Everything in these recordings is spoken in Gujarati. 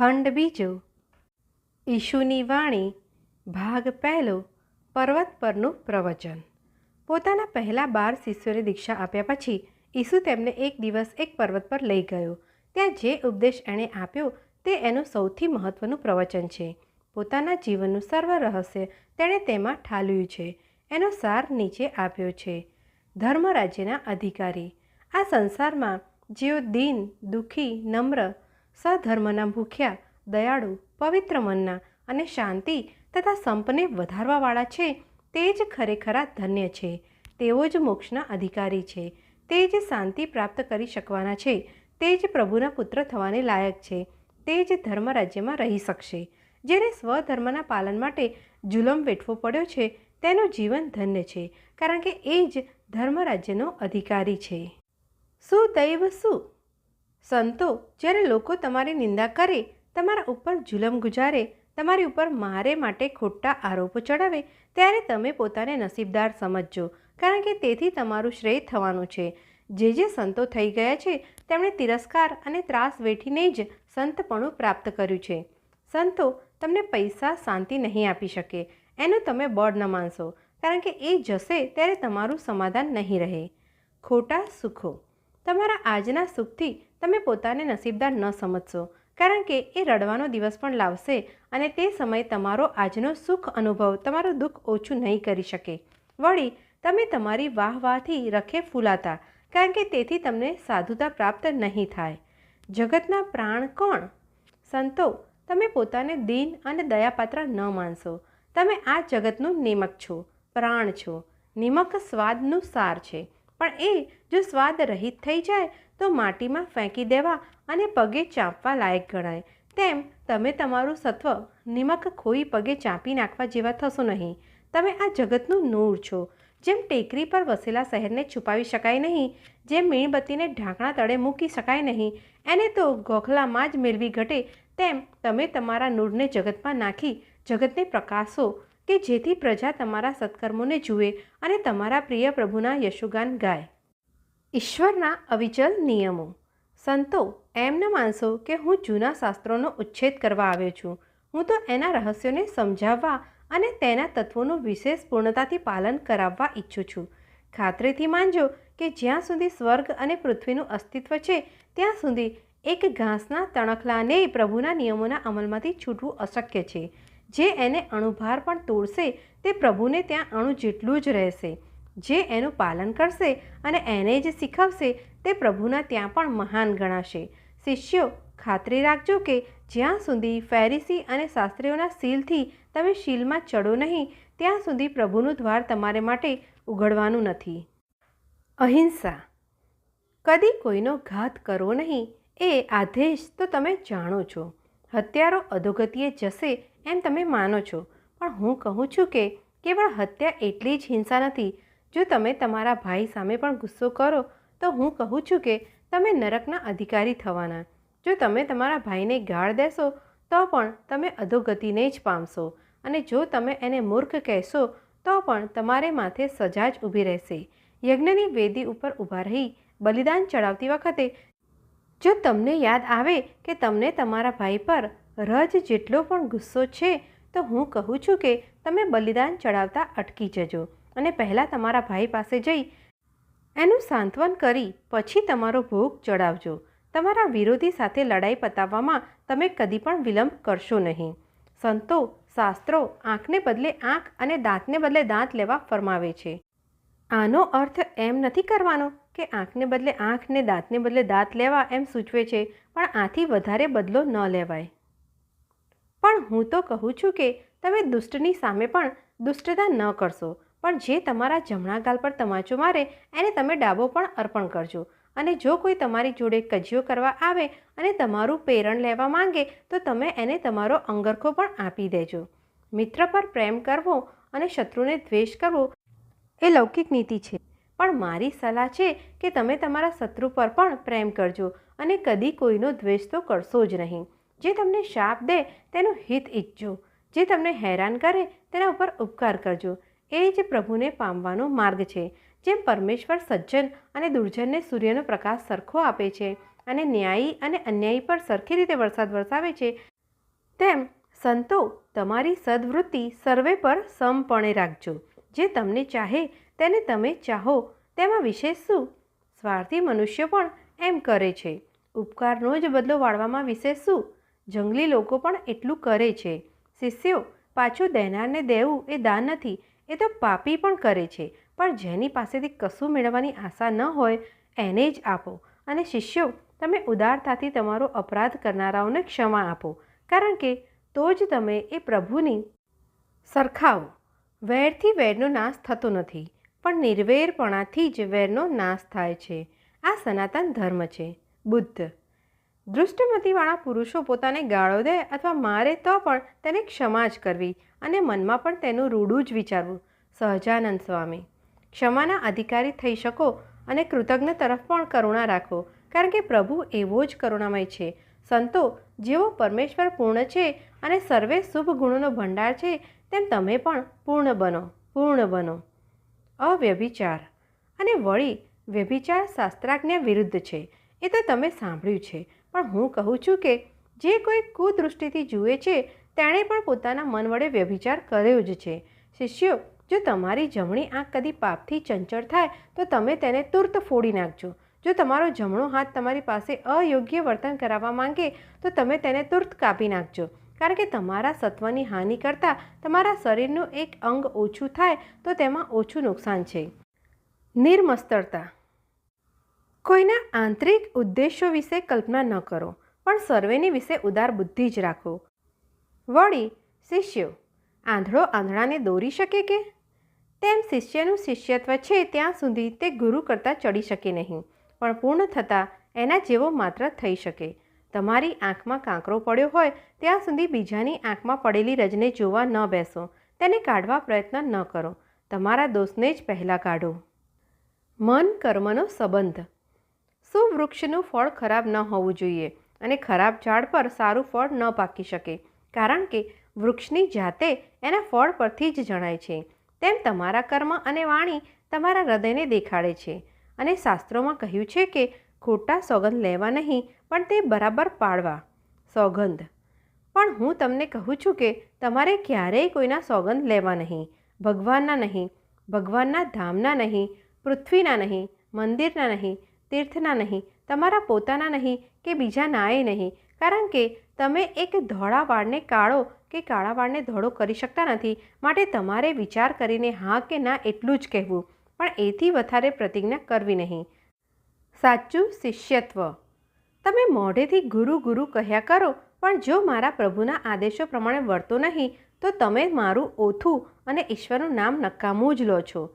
ખંડ બીજો ઈશુની વાણી ભાગ પહેલો પર્વત પરનું પ્રવચન। પોતાના પહેલા 12 શિષ્યોને દીક્ષા આપ્યા પછી ઈસુ તેમને એક દિવસ એક પર્વત પર લઈ ગયો। ત્યાં જે ઉપદેશ એણે આપ્યો તે એનું સૌથી મહત્ત્વનું પ્રવચન છે। પોતાના જીવનનું સર્વ રહસ્ય તેણે તેમાં ઠાલવ્યું છે। એનો સાર નીચે આપ્યો છે। ધર્મ રાજ્યના અધિકારી આ સંસારમાં જેઓ દીન દુઃખી નમ્ર સધર્મના ભૂખ્યા દયાળુ પવિત્ર મનના અને શાંતિ તથા સંપને વધારવાવાળા છે તે જ ખરેખરા ધન્ય છે। તેઓ જ મોક્ષના અધિકારી છે। તે જ શાંતિ પ્રાપ્ત કરી શકવાના છે। તે જ પ્રભુના પુત્ર થવાને લાયક છે। તે જ ધર્મ રાજ્યમાં રહી શકશે। જેને સ્વધર્મના પાલન માટે જુલમ વેઠવો પડ્યો છે તેનું જીવન ધન્ય છે, કારણ કે એ જ ધર્મ રાજ્યનો અધિકારી છે। શું દૈવ શું સંતો, જ્યારે લોકો તમારી નિંદા કરે, તમારા ઉપર જુલમ ગુજારે, તમારી ઉપર મારે માટે ખોટા આરોપો ચડાવે, ત્યારે તમે પોતાને નસીબદાર સમજજો, કારણ કે તેથી તમારું શ્રેય થવાનું છે। જે સંતો થઈ ગયા છે તેમણે તિરસ્કાર અને ત્રાસ વેઠીને જ સંતપણું પ્રાપ્ત કર્યું છે। સંતો તમને પૈસા શાંતિ નહીં આપી શકે, એનું તમે બળ ન માનશો, કારણ કે એ જશે ત્યારે તમારું સમાધાન નહીં રહે। ખોટા સુખો તમારા આજના સુખથી તમે પોતાને નસીબદાર ન સમજશો, કારણ કે એ રડવાનો દિવસ પણ લાવશે અને તે સમયે તમારો આજનો સુખ અનુભવ તમારું દુઃખ ઓછું નહીં કરી શકે। વળી તમે તમારી વાહવાથી રખે ફૂલાતા, કારણ કે તેથી તમને સાધુતા પ્રાપ્ત નહીં થાય। જગતના પ્રાણ કોણ? સંતો, તમે પોતાને દીન અને દયાપાત્ર ન માનશો। તમે આ જગતનું નિમક છો, પ્રાણ છો। નિમક સ્વાદનું સાર છે, પણ એ જો સ્વાદ રહિત થઈ જાય તો માટીમાં ફેંકી દેવા અને પગે ચાંપવા લાયક ગણાય। તેમ તમે તમારું સત્વ નિમક ખોઈ પગે ચાંપી નાખવા જેવા થશો નહીં। તમે આ જગતનું નૂર છો। જેમ ટેકરી પર વસેલા શહેરને છુપાવી શકાય નહીં, જેમ મીણબત્તીને ઢાંકણા તળે મૂકી શકાય નહીં, એને તો ગોખલામાં જ મેળવી ઘટે, તેમ તમે તમારા નૂરને જગતમાં નાખી જગતને પ્રકાશો, કે જેથી પ્રજા તમારા સત્કર્મોને જુએ અને તમારા પ્રિય પ્રભુના યશોગાન ગાય। ઈશ્વરના અવિચલ નિયમો સંતો, એમ ન માનશો કે હું જૂના શાસ્ત્રોનો ઉચ્છેદ કરવા આવ્યો છું। હું તો એના રહસ્યોને સમજાવવા અને તેના તત્વોનું વિશેષ પૂર્ણતાથી પાલન કરાવવા ઈચ્છું છું। ખાતરીથી માનજો કે જ્યાં સુધી સ્વર્ગ અને પૃથ્વીનું અસ્તિત્વ છે ત્યાં સુધી એક ઘાસના તણખલાને પ્રભુના નિયમોના અમલમાંથી છૂટવું અશક્ય છે। જે એને અણુભાર પણ તોડશે તે પ્રભુને ત્યાં અણુ જેટલું જ રહેશે। જે એનું પાલન કરશે અને એને જ શીખવશે તે પ્રભુના ત્યાં પણ મહાન ગણાશે। શિષ્યો, ખાતરી રાખજો કે જ્યાં સુધી ફેરીસી અને શાસ્ત્રીઓના શીલથી તમે શીલમાં ચડો નહીં, ત્યાં સુધી પ્રભુનું દ્વાર તમારે માટે ઉઘડવાનું નથી। અહિંસા કદી કોઈનો ઘાત કરવો નહીં, એ આદેશ તો તમે જાણો છો। હત્યારો અધોગતિએ જશે એમ તમે માનો છો, પણ હું કહું છું કે કેવળ હત્યા એટલી જ હિંસા નથી। જો તમે તમારા ભાઈ સામે પણ ગુસ્સો કરો તો હું કહું છું કે તમે નરકના અધિકારી થવાના। જો તમે તમારા ભાઈને ગાળ દેશો તો પણ તમે અધોગતિને જ પામશો, અને જો તમે એને મૂર્ખ કહેશો તો પણ તમારે માથે સજા જ ઊભી રહેશે। યજ્ઞની વેદી ઉપર ઊભા રહી બલિદાન ચડાવતી વખતે જો તમને યાદ આવે કે તમને તમારા ભાઈ પર રજ જેટલો પણ ગુસ્સો છે, તો હું કહું છું કે તમે બલિદાન ચડાવતા અટકી જજો અને પહેલાં તમારા ભાઈ પાસે જઈ એનું સાંત્વન કરી પછી તમારો ભોગ ચડાવજો। તમારા વિરોધી સાથે લડાઈ પતાવવામાં તમે કદી પણ વિલંબ કરશો નહીં। સંતો, શાસ્ત્રો આંખને બદલે આંખ અને દાંતને બદલે દાંત લેવા ફરમાવે છે। આનો અર્થ એમ નથી કરવાનો કે આંખને બદલે આંખ ને દાંતને બદલે દાંત લેવા એમ સૂચવે છે, પણ આથી વધારે બદલો ન લેવાય। પણ હું તો કહું છું કે તમે દુષ્ટની સામે પણ દુષ્ટતા ન કરશો, પણ જે તમારા જમણા ગાલ પર તમાચો મારે એને તમે ડાબો પણ અર્પણ કરજો। અને જો કોઈ તમારી જોડે કજિયો કરવા આવે અને તમારું પેરણ લેવા માંગે તો તમે એને તમારો અંગરખો પણ આપી દેજો। મિત્ર પર પ્રેમ કરવો અને શત્રુને દ્વેષ કરવો એ લૌકિક નીતિ છે, પણ મારી સલાહ છે કે તમે તમારા શત્રુ પર પણ પ્રેમ કરજો અને કદી કોઈનો દ્વેષ તો કરશો જ નહીં। જે તમને શાપ દે તેનું હિત ઈચ્છજો, જે તમને હેરાન કરે તેના ઉપર ઉપકાર કરજો। એ જ પ્રભુને પામવાનો માર્ગ છે। જેમ પરમેશ્વર સજ્જન અને દુર્જનને સૂર્યનો પ્રકાશ સરખો આપે છે અને ન્યાયી અને અન્યાયી પર સરખી રીતે વરસાદ વરસાવે છે, તેમ સંતો તમારી સદ્વૃત્તિ સર્વે પર સમપણે રાખજો. જે તમને ચાહે તેને તમે ચાહો તેમાં વિશેષ શું? સ્વાર્થી મનુષ્ય પણ એમ કરે છે. ઉપકારનો જ બદલો વાળવામાં વિશેષ શું? જંગલી લોકો પણ એટલું કરે છે. શિષ્યો, પાછું દેનારને દેવું એ દાન નથી, એ તો પાપી પણ કરે છે. પણ જેની પાસેથી કશું મેળવવાની આશા ન હોય એને જ આપો. અને શિષ્યો, તમે ઉદારતાથી તમારો અપરાધ કરનારાઓને ક્ષમા આપો, કારણ કે તો જ તમે એ પ્રભુની સરખાવો. વેરથી વેરનો નાશ થતો નથી, પણ નિર્વેરપણાથી જ વેરનો નાશ થાય છે. આ સનાતન ધર્મ છે. બુદ્ધ. દૃષ્ટમતીવાળા પુરુષો પોતાને ગાળો દે અથવા મારે તો પણ તેને ક્ષમા જ કરવી અને મનમાં પણ તેનું રૂડું જ વિચારવું. સહજાનંદ સ્વામી. ક્ષમાના અધિકારી થઈ શકો અને કૃતજ્ઞ તરફ પણ કરુણા રાખો, કારણ કે પ્રભુ એવો જ કરુણામય છે. સંતો, જેવો પરમેશ્વર પૂર્ણ છે અને સર્વે શુભ ગુણોનો ભંડાર છે, તેમ તમે પણ પૂર્ણ બનો, પૂર્ણ બનો. અવ્યભિચાર. અને વળી વ્યભિચાર શાસ્ત્રાજ્ઞા વિરુદ્ધ છે, એ તો તમે સાંભળ્યું છે. પણ હું કહું છું કે જે કોઈ કુદૃષ્ટિથી જુએ છે તેણે પણ પોતાના મન વડે વ્યભિચાર કર્યો જ છે. શિષ્યો, જો તમારી જમણી આંખ કદી પાપથી ચંચળ થાય તો તમે તેને તુરત ફોડી નાખજો. જો તમારો જમણો હાથ તમારી પાસે અયોગ્ય વર્તન કરાવવા માંગે તો તમે તેને તુરત કાપી નાખજો, કારણ કે તમારા સત્વની હાનિ કરતાં તમારા શરીરનું એક અંગ ઓછું થાય તો તેમાં ઓછું નુકસાન છે. નિર્મસ્તરતા. કોઈના આંતરિક ઉદ્દેશો વિશે કલ્પના ન કરો, પણ સર્વેની વિશે ઉદાર બુદ્ધિ જ રાખો. વળી શિષ્યો, આંધળો આંધળાને દોરી શકે કે? તેમ શિષ્યનું શિષ્યત્વ છે ત્યાં સુધી તે ગુરુ કરતાં ચડી શકે નહીં, પણ પૂર્ણ થતાં એના જેવો માત્ર થઈ શકે. તમારી આંખમાં કાંકરો પડ્યો હોય ત્યાં સુધી બીજાની આંખમાં પડેલી રજને જોવા ન બેસો, તેને કાઢવા પ્રયત્ન ન કરો. તમારા દોષને જ પહેલાં કાઢો. મન કર્મનો સંબંધ. સુવૃક્ષનું ફળ ખરાબ ન હોવું જોઈએ અને ખરાબ ઝાડ પર સારું ફળ ન પાકી શકે, કારણ કે વૃક્ષની જાતે એના ફળ પરથી જ જણાય છે. તેમ તમારા કર્મ અને વાણી તમારા હૃદયને દેખાડે છે. અને શાસ્ત્રોમાં કહ્યું છે કે ખોટા સોગંદ લેવા નહીં, પણ તે બરાબર પાડવા. સોગંદ. પણ હું તમને કહું છું કે તમારે ક્યારેય કોઈના સોગંદ લેવા નહીં. ભગવાનના નહીં, ભગવાનના ધામના નહીં, પૃથ્વીના નહીં, મંદિરના નહીં, તીર્થના નહીં, તમારા પોતાના નહીં કે બીજા નાએ નહીં, કારણ કે તમે એક ધોળા વાળને કાળો કે કાળા વાળને ધોળો કરી શકતા નથી. માટે તમારે વિચાર કરીને હા કે ના એટલું જ કહેવું, પણ એથી વધારે પ્રતિજ્ઞા કરવી નહીં. સાચું શિષ્યત્વ. તમે મોઢેથી ગુરુ ગુરુ કહ્યા કરો, પણ જો મારા પ્રભુના આદેશો પ્રમાણે વર્તો નહીં તો તમે મારું ઓથું અને ઈશ્વરનું નામ નકામું જ લો છો.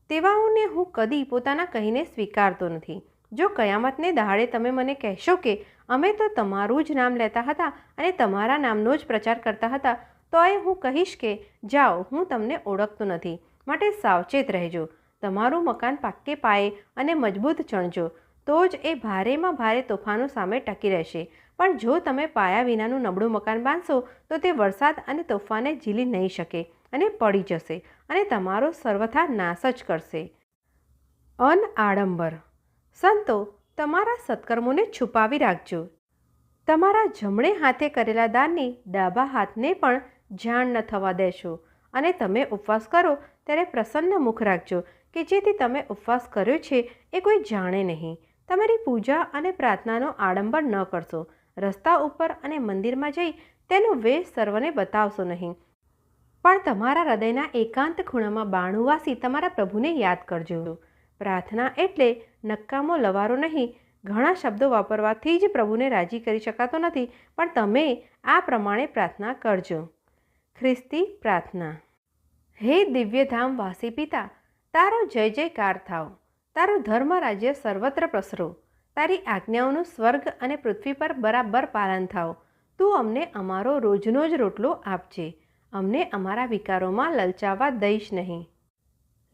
તેવાઓને હું કદી પોતાના કહીને સ્વીકારતો નથી. જો કયામતને દહાડે તમે મને કહેશો કે અમે તો તમારું જ નામ લેતા હતા અને તમારા નામનો જ પ્રચાર કરતા હતા, તો એ હું કહીશ કે જાઓ, હું તમને ઓળખતો નથી, માટે સાવચેત રહેજો. તમારું મકાન પાક્કે પાયે અને મજબૂત ચણજો, તો જ એ ભારેમાં ભારે તોફાનો સામે ટકી રહેશે. પણ જો તમે પાયા વિનાનું નબળું મકાન બાંધશો તો તે વરસાદ અને તોફાને ઝીલી નહીં શકે અને પડી જશે અને તમારો સર્વથા નાશ જ કરશે. અનઆડંબર. સંતો, તમારા સત્કર્મોને છુપાવી રાખજો. તમારા જમણે હાથે કરેલા દાનની ડાબા હાથને પણ જાણ ન થવા દેશો. અને તમે ઉપવાસ કરો ત્યારે પ્રસન્ન મુખ રાખજો, કે જેથી તમે ઉપવાસ કર્યો છે એ કોઈ જાણે નહીં. તમારી પૂજા અને પ્રાર્થનાનો આડંબર ન કરશો. રસ્તા ઉપર અને મંદિરમાં જઈ તેનો વેશ સર્વને બતાવશો નહીં, પણ તમારા હૃદયના એકાંત ખૂણામાં બાણું વાસી તમારા પ્રભુને યાદ કરજો. પ્રાર્થના એટલે નકામો લવારો નહીં. ઘણા શબ્દો વાપરવાથી જ પ્રભુને રાજી કરી શકાતો નથી, પણ તમે આ પ્રમાણે પ્રાર્થના કરજો. ખ્રિસ્તી પ્રાર્થના. હે દિવ્યધામ વાસી પિતા, તારો જય જયકાર થાવ. તારું ધર્મ રાજ્ય સર્વત્ર પ્રસરો. તારી આજ્ઞાઓનું સ્વર્ગ અને પૃથ્વી પર બરાબર પાલન થાવ. તું અમને અમારો રોજનો જ રોટલો આપજે. અમને અમારા વિકારોમાં લલચાવા દઈશ નહીં.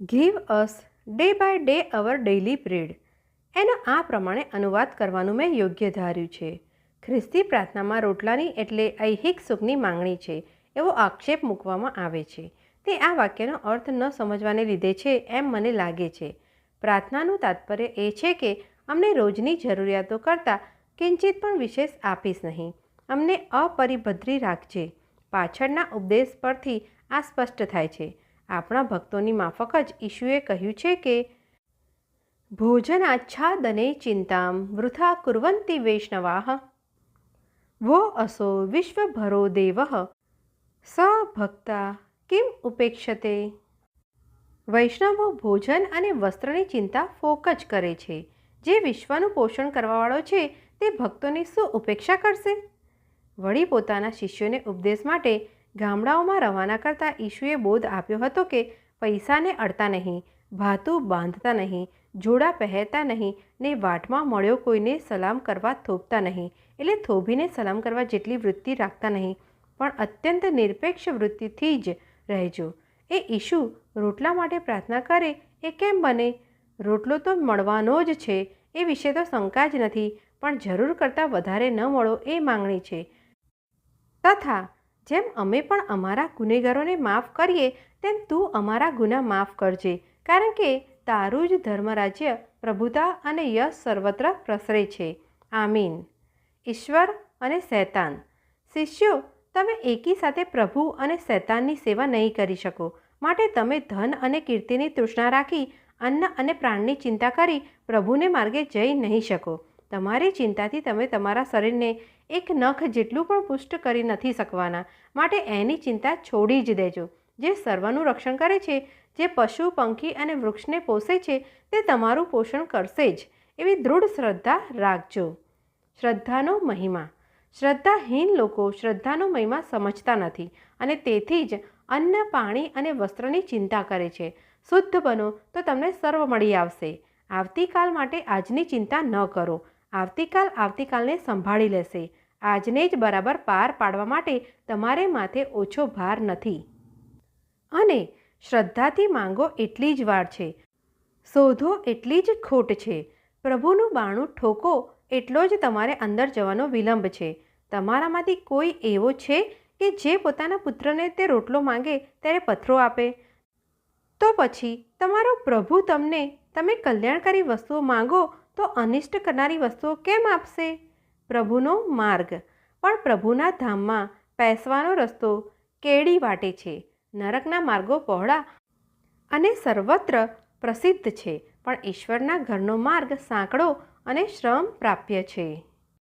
Give us day by day our daily bread. એનો આ પ્રમાણે અનુવાદ કરવાનું મેં યોગ્ય ધાર્યું છે. ખ્રિસ્તી પ્રાર્થનામાં રોટલાની એટલે ઐહિક સુખની માંગણી છે એવો આક્ષેપ મૂકવામાં આવે છે. તે આ વાક્યનો અર્થ ન સમજવાને લીધે છે એમ મને લાગે છે. પ્રાર્થનાનું તાત્પર્ય એ છે કે અમને રોજની જરૂરિયાતો કરતાં કિંચિત પણ વિશેષ આપીશ નહીં. અમને અપરિભદ્રી રાખજે. પાછળના ઉપદેશ પરથી આ સ્પષ્ટ થાય છે. આપણા ભક્તોની માફક જ ઈશુએ કહ્યું છે કે ભોજનાચ્છાદને ચિંતામ વૃથા કુર્વન્તિ વૈષ્ણવાહ વો અસો વિશ્વભરો દેવઃ સ ભક્તા કિમ ઉપેક્ષતે. વૈષ્ણવો ભોજન અને વસ્ત્રની ચિંતા ફોક જ કરે છે. જે વિશ્વનું પોષણ કરવાવાળો છે તે ભક્તોની શું ઉપેક્ષા કરશે? વળી પોતાના શિષ્યોને ઉપદેશ માટે ગામડાઓમાં રવાના કરતા ઈશુએ બોધ આપ્યો હતો કે પૈસાને અડતા નહીં, ભાતું બાંધતા નહીં, જોડા પહેરતા નહીં ને વાટમાં મળ્યો કોઈને સલામ કરવા થોભતા નહીં, એટલે થોભીને સલામ કરવા જેટલી વૃત્તિ રાખતા નહીં, પણ અત્યંત નિરપેક્ષ વૃત્તિથી જ રહેજો. એ ઈશુ રોટલા માટે પ્રાર્થના કરે એ કેમ બને? રોટલો તો મળવાનો જ છે, એ વિશે તો શંકા જ નથી, પણ જરૂર કરતાં વધારે ન મળો એ માંગણી છે. તથા જેમ અમે પણ અમારા ગુનેગારોને માફ કરીએ તેમ તું અમારા ગુના માફ કરજે, કારણ કે તારું જ ધર્મરાજ્ય, પ્રભુતા અને યશ સર્વત્ર પ્રસરે છે. આમીન. ઈશ્વર અને શૈતાન. શિષ્યો, તમે એકી સાથે પ્રભુ અને શૈતાનની સેવા નહીં કરી શકો, માટે તમે ધન અને કીર્તિની તૃષ્ણા રાખી અન્ન અને પ્રાણની ચિંતા કરી પ્રભુને માર્ગે જઈ નહીં શકો. તમારી ચિંતાથી તમે તમારા શરીરને એક નખ જેટલું પણ પુષ્ટ કરી નથી શકવાના, માટે એની ચિંતા છોડી જ દેજો. જે સર્વનું રક્ષણ કરે છે, જે પશુ પંખી અને વૃક્ષને પોષે છે, તે તમારું પોષણ કરશે જ, એવી દૃઢ શ્રદ્ધા રાખજો. શ્રદ્ધાનો મહિમા. શ્રદ્ધાહીન લોકો શ્રદ્ધાનો મહિમા સમજતા નથી અને તેથી જ અન્ન, પાણી અને વસ્ત્રની ચિંતા કરે છે. શુદ્ધ બનો તો તમને સર્વ મળી આવશે. આવતીકાલ માટે આજની ચિંતા ન કરો. આવતીકાલ આવતીકાલને સંભાળી લેશે. આજને જ બરાબર પાર પાડવા માટે તમારે માથે ઓછો ભાર નથી. અને શ્રદ્ધાથી માંગો એટલી જ વાર છે, શોધો એટલી જ ખોટ છે. પ્રભુનું બાણું ઠોકો એટલો જ તમારે અંદર જવાનો વિલંબ છે. તમારામાંથી કોઈ એવો છે કે જે પોતાના પુત્રને તે રોટલો માંગે ત્યારે પથ્થરો આપે? તો પછી તમારો પ્રભુ તમને તમે કલ્યાણકારી વસ્તુઓ માંગો તો અનિષ્ટ કરનારી વસ્તુઓ કેમ આપશે? પ્રભુનો માર્ગ. પણ પ્રભુના ધામમાં પેસવાનો રસ્તો કેડી વાટે છે. નરકના માર્ગો પહોળા અને સર્વત્ર પ્રસિદ્ધ છે, પણ ઈશ્વરના ઘરનો માર્ગ સાંકડો અને શ્રમ પ્રાપ્ય છે.